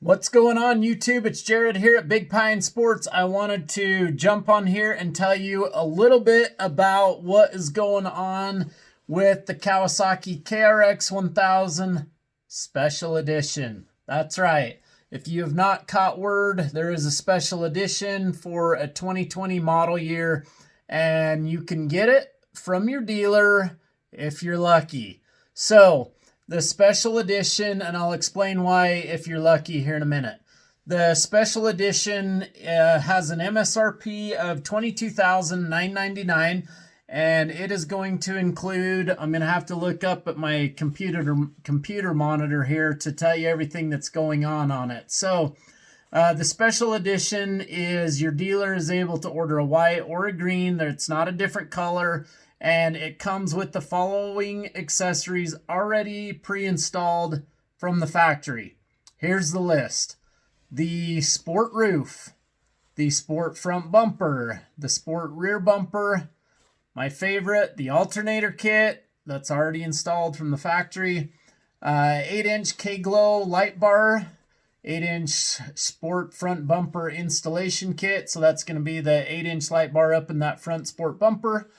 What's going on, YouTube? It's Jared here at Big Pine Sports. I wanted to jump on here and tell you a little bit about what is going on with the Kawasaki KRX 1000 Special Edition. That's right. If you have not caught word, there is a special edition for a 2020 model year, and you can get it from your dealer if you're lucky. So, the special edition, and I'll explain why if you're lucky here in a minute. The special edition has an MSRP of $22,999, and it is going to include, I'm going to have to look up at my computer monitor here to tell you everything that's going on it. So the special edition is your dealer is able to order a white or a green. It's not a different color. And it comes with the following accessories already pre-installed from the factory. Here's the list. The sport roof, the sport front bumper, the sport rear bumper, my favorite, the alternator kit that's already installed from the factory, 8-inch K-Glow light bar, 8-inch sport front bumper installation kit. So that's going to be the 8-inch light bar up in that front sport bumper.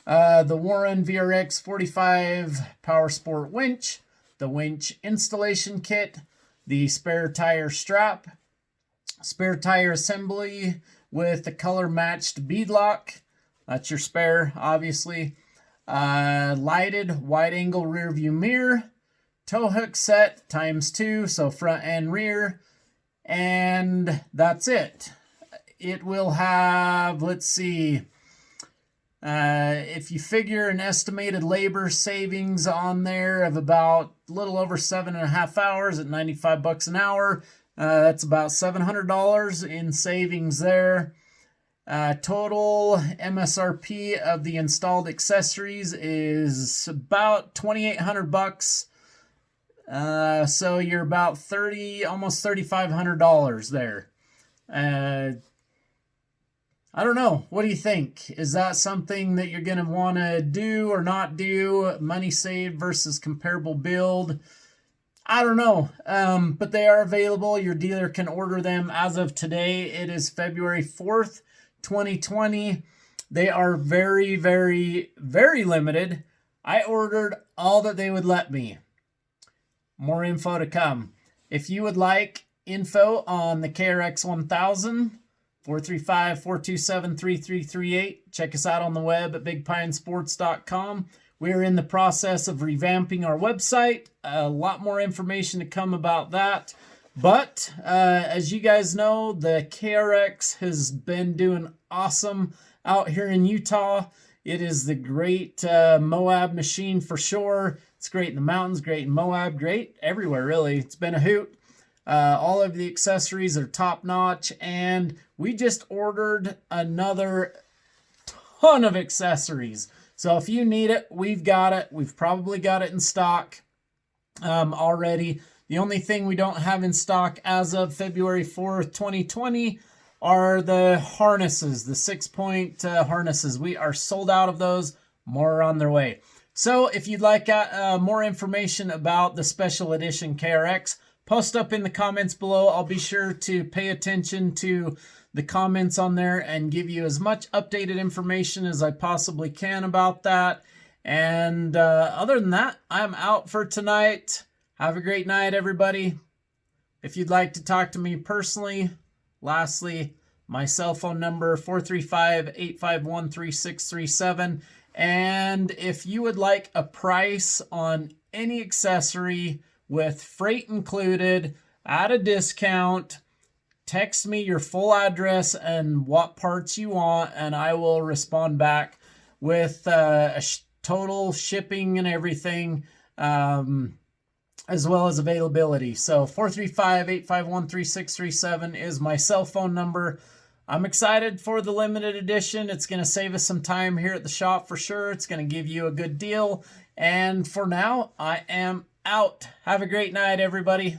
The Warren VRX 45 Power Sport winch, the winch installation kit, the spare tire strap, spare tire assembly with the color matched bead lock. That's your spare, obviously. Lighted wide angle rear view mirror, tow hook set ×2, so front and rear. And that's it. It will have, let's see, if you figure an estimated labor savings on there of about a little over 7.5 hours at $95 an hour, that's about $700 in savings there. Total MSRP of the installed accessories is about $2,800. So you're about almost $3,500 there. I don't know. What do you think? Is that something that you're going to want to do or not do? Money saved versus comparable build? I don't know. But they are available. Your dealer can order them as of today. It is February 4th, 2020. They are very, very, very limited. I ordered all that they would let me. More info to come. If you would like info on the KRX 1000, 435-427-3338. Check us out on the web at bigpinesports.com. We're in the process of revamping our website. A lot more information to come about that. But as you guys know, the KRX has been doing awesome out here in Utah. It is the great Moab machine for sure. It's great in the mountains, great in Moab, great everywhere really. It's been a hoot. All of the accessories are top notch, and we just ordered another ton of accessories. So if you need it, we've got it. We've probably got it in stock already. The only thing we don't have in stock as of February 4th, 2020 are the harnesses, the 6-point harnesses. We are sold out of those. More are on their way. So if you'd like more information about the Special Edition KRX, post up in the comments below. I'll be sure to pay attention to the comments on there and give you as much updated information as I possibly can about that. And other than that, I'm out for tonight. Have a great night, everybody. If you'd like to talk to me personally, lastly, my cell phone number, 435-851-3637. And if you would like a price on any accessory with freight included at a discount, text me your full address and what parts you want, and I will respond back with total shipping and everything, as well as availability. So 435-851-3637 is my cell phone number. I'm excited for the limited edition. It's going to save us some time here at the shop for sure. It's going to give you a good deal. And for now, I am out. Have a great night, everybody.